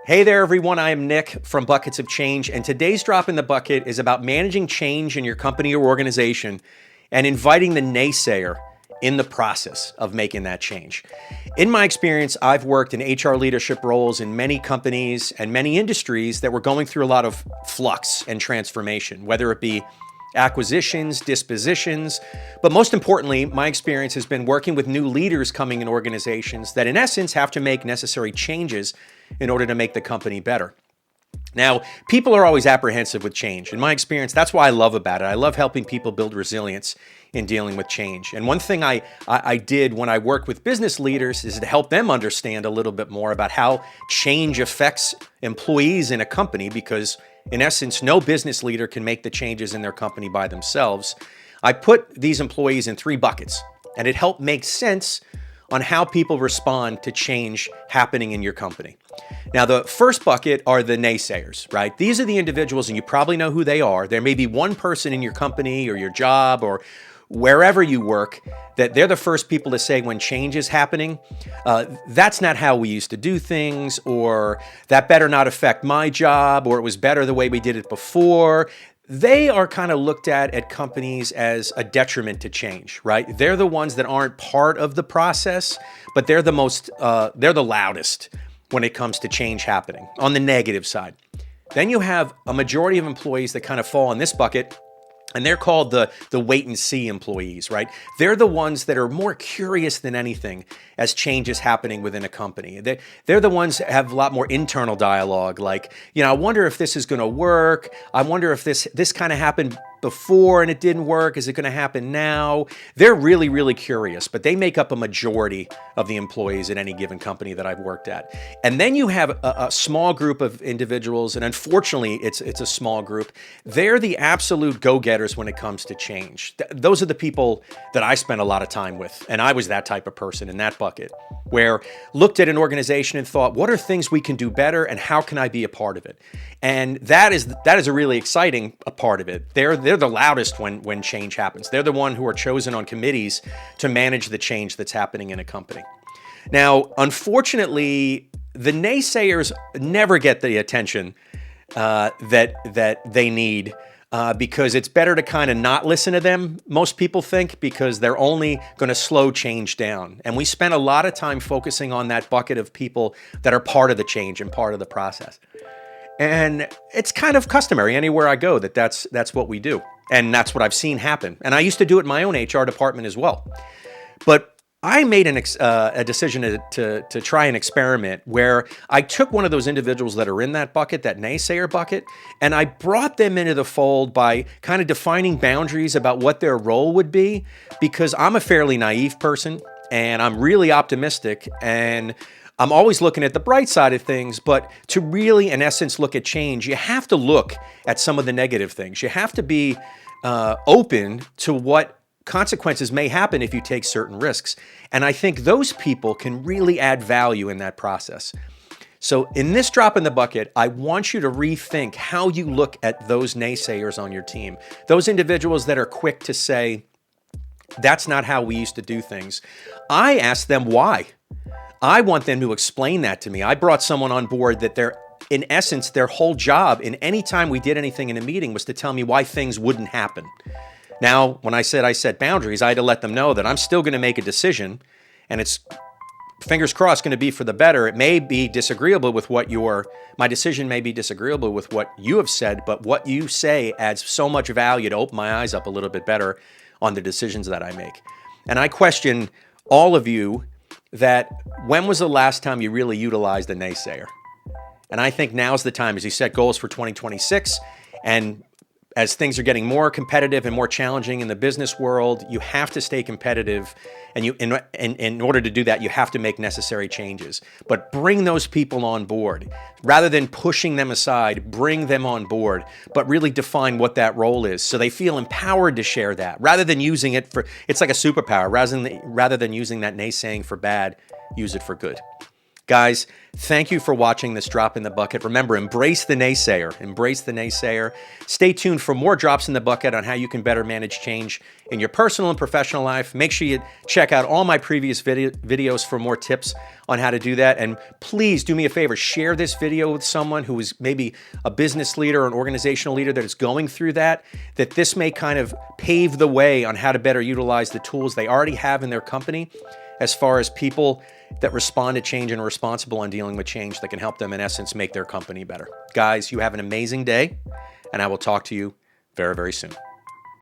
Hey there, everyone. I am Nick from Buckets of Change, and today's drop in the bucket is about managing change in your company or organization and inviting the naysayer in the process of making that change. In my experience, I've worked in HR leadership roles in many companies and many industries that were going through a lot of flux and transformation, whether it be acquisitions, dispositions, but most importantly, my experience has been working with new leaders coming in organizations that in essence have to make necessary changes in order to make the company better. Now, people are always apprehensive with change. In my experience, that's why I love about it. I love helping people build resilience in dealing with change. And one thing I did when I worked with business leaders is to help them understand a little bit more about how change affects employees in a company, because in essence, no business leader can make the changes in their company by themselves. I put these employees in 3 buckets, and it helped make sense on how people respond to change happening in your company. Now, the first bucket are the naysayers, right? These are the individuals, and you probably know who they are. There may be one person in your company or your job or wherever you work that they're the first people to say when change is happening, that's not how we used to do things, or that better not affect my job, or it was better the way we did it before. They are kind of looked at companies as a detriment to change, right? They're the ones that aren't part of the process, but they're the loudest when it comes to change happening on the negative side. Then you have a majority of employees that kind of fall in this bucket, and they're called the wait and see employees, right? They're the ones that are more curious than anything as change is happening within a company. They're the ones that have a lot more internal dialogue, like, I wonder if this is going to work. I wonder if this kind of happened before and it didn't work. Is it going to happen now? They're really, really curious, but they make up a majority of the employees at any given company that I've worked at. And then you have a small group of individuals, and unfortunately, it's a small group. They're the absolute go-getters when it comes to change. Those are the people that I spend a lot of time with, and I was that type of person in that bucket, where looked at an organization and thought, what are things we can do better, and how can I be a part of it? And that is a really exciting part of it. They're the loudest when change happens. They're the one who are chosen on committees to manage the change that's happening in a company. Now, unfortunately, the naysayers never get the attention that they need, because it's better to kind of not listen to them, most people think, because they're only going to slow change down. And we spend a lot of time focusing on that bucket of people that are part of the change and part of the process. And it's kind of customary anywhere I go that's what we do. And that's what I've seen happen. And I used to do it in my own HR department as well. But I made a decision to try an experiment where I took one of those individuals that are in that bucket, that naysayer bucket, and I brought them into the fold by kind of defining boundaries about what their role would be, because I'm a fairly naive person and I'm really optimistic, and I'm always looking at the bright side of things. But to really, in essence, look at change, you have to look at some of the negative things. You have to be open to what consequences may happen if you take certain risks. And I think those people can really add value in that process. So in this drop in the bucket, I want you to rethink how you look at those naysayers on your team, those individuals that are quick to say, that's not how we used to do things. I ask them why. I want them to explain that to me. I brought someone on board that in essence, their whole job in any time we did anything in a meeting was to tell me why things wouldn't happen. Now, when I set boundaries, I had to let them know that I'm still going to make a decision, and it's, fingers crossed, going to be for the better. It may be disagreeable with my decision may be disagreeable with what you have said, but what you say adds so much value to open my eyes up a little bit better on the decisions that I make. And I question all of you that when was the last time you really utilized a naysayer? And I think now's the time as you set goals for 2026, and as things are getting more competitive and more challenging in the business world, you have to stay competitive. And in order to do that, you have to make necessary changes. But bring those people on board. Rather than pushing them aside, bring them on board, but really define what that role is so they feel empowered to share that. Rather than using it it's like a superpower. Rather than using that naysaying for bad, use it for good. Guys, Thank you for watching this Drop in the Bucket. Remember, embrace the naysayer. Embrace the naysayer. Stay tuned for more drops in the bucket on how you can better manage change in your personal and professional life. Make sure you check out all my previous videos for more tips on how to do that. And please do me a favor, share this video with someone who is maybe a business leader or an organizational leader that is going through that this may kind of pave the way on how to better utilize the tools they already have in their company as far as people that respond to change and are responsible on dealing with change that can help them, in essence, make their company better. Guys, you have an amazing day, and I will talk to you very, very soon.